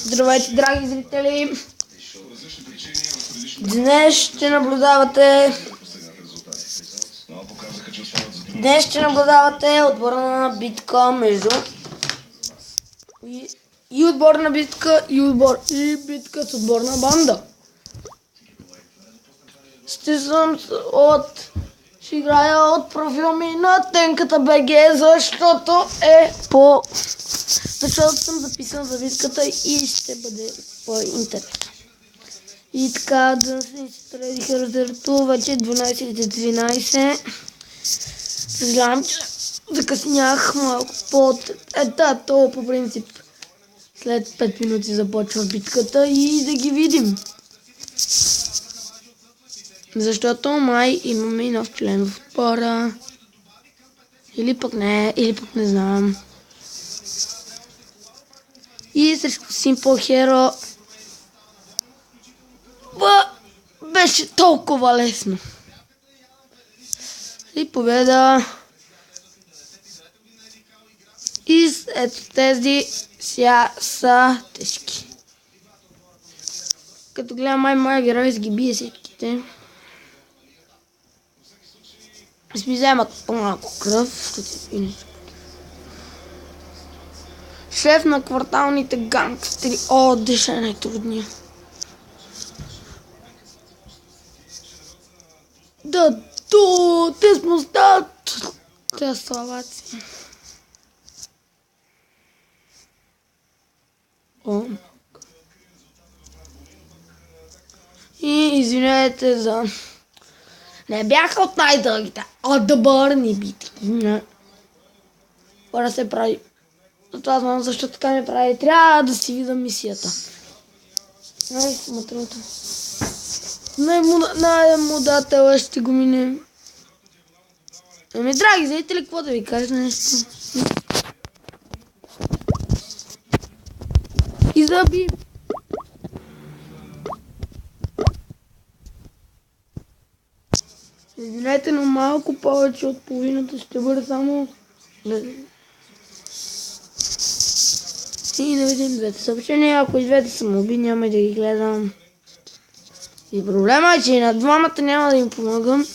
Здравейте, драги зрители! Днес ще наблюдавате отборна битка между и отборна битка и битка с отборна банда. Ще играя от профил ми на Тенката БГ, защото съм записан за битката и ще бъде по-интересно. И така, да се изтредиха раздърто, вече 12:13. Съжалявам, че закъснях малко то по принцип. След 5 минути започва битката и да ги видим. Защото май имаме и нов член в отбора. Или пък не знам. И срещу Simple Hero беше толкова лесно. И победа. И ето тези са тежки. Като гледам моя герой ги бие всичките. Ми вземат по-малко кръв. Шеф на кварталните гангстери. Деше е най-трудния. Те смустат. Тя славаци. И извинете за... Не бяха от най-дългите, отборни битки. Пора се прави. Това знам защо така не прави. Трябва да си видя мисията. Най-смотрото. Най-мудателя ще го минем. Драги зрители, какво да ви кажа нещо? И заби. Извинете, но малко повече от половината ще бъде само... И да видим двете съобщения. Ако и двете са моби, няма да ги гледам. И проблема е, че и на двамата няма да им помагам.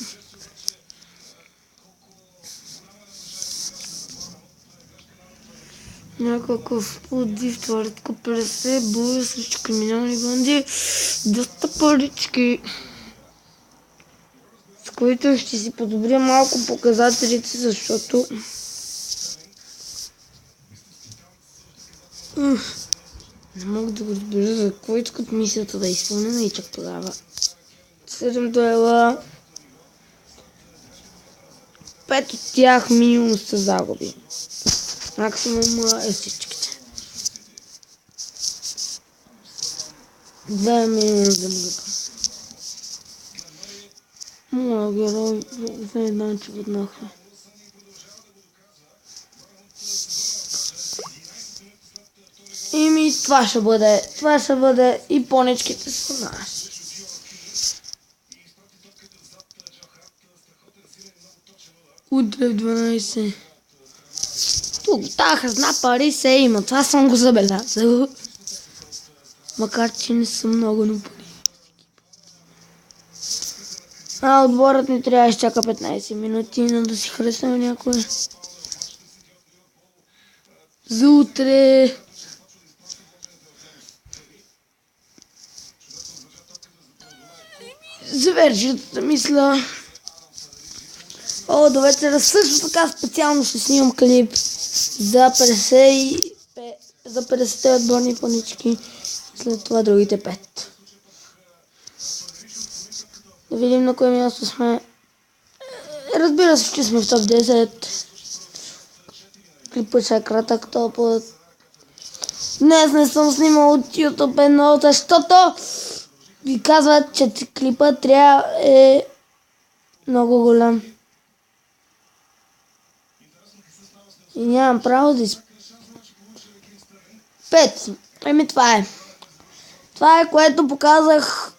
Някакъв подив, твърдка 50, боя срещу криминални банди. Доста парички, с които ще си подобря малко показателите, защото не мога да го разбера за какво искат мисията да е изпълнена и чак тогава. 7 дуела. 5 от тях минимум са загуби. Максимум е всичките. Дай ми да мъгъка. Моя герой не знам, че въднаха. Това ще бъде и понечките са наши. Утре в 12. Тук тази хазна пари се има, това съм го забелязал. Макар че не съм много на пари. Отборът ни трябва да изчака 15 минути, но да си харесаме някой. За утре. За вечерта мисля. До вечера също така специално ще снимам клип за 50 отборни панички. След това другите 5. Да видим на кое място сме. Разбира се, че сме в топ 10. Клипът ще е кратък този път. Днес не съм снимал от YouTube едно, защото ви казват, че клипът трябва е много голям. И нямам право да 5. Това е. Това е, което показах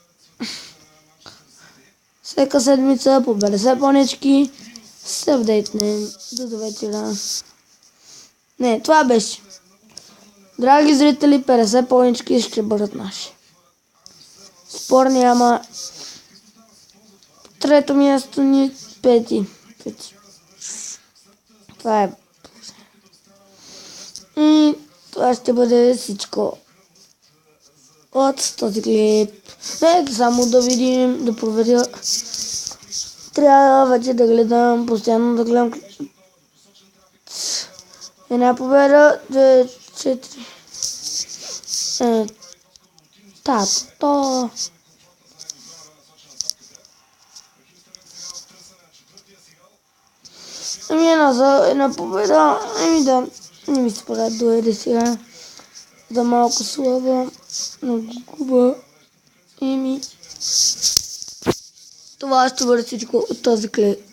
всяка седмица по 50 понечки. Се апдейтне до вечера. Не, това беше. Драги зрители, 50 планички ще бъдат наши. Спор няма. Трето място ни пети. Това е. И това ще бъде всичко от този клип. Нека само да видим, да проверя. Трябва вече да гледам, постоянно да гледам. Една победа, 4. Тато. Една победа. Да, не ми се правят доеде сега. За малко слава. Много губа. Това ще бъде всичко от този клип.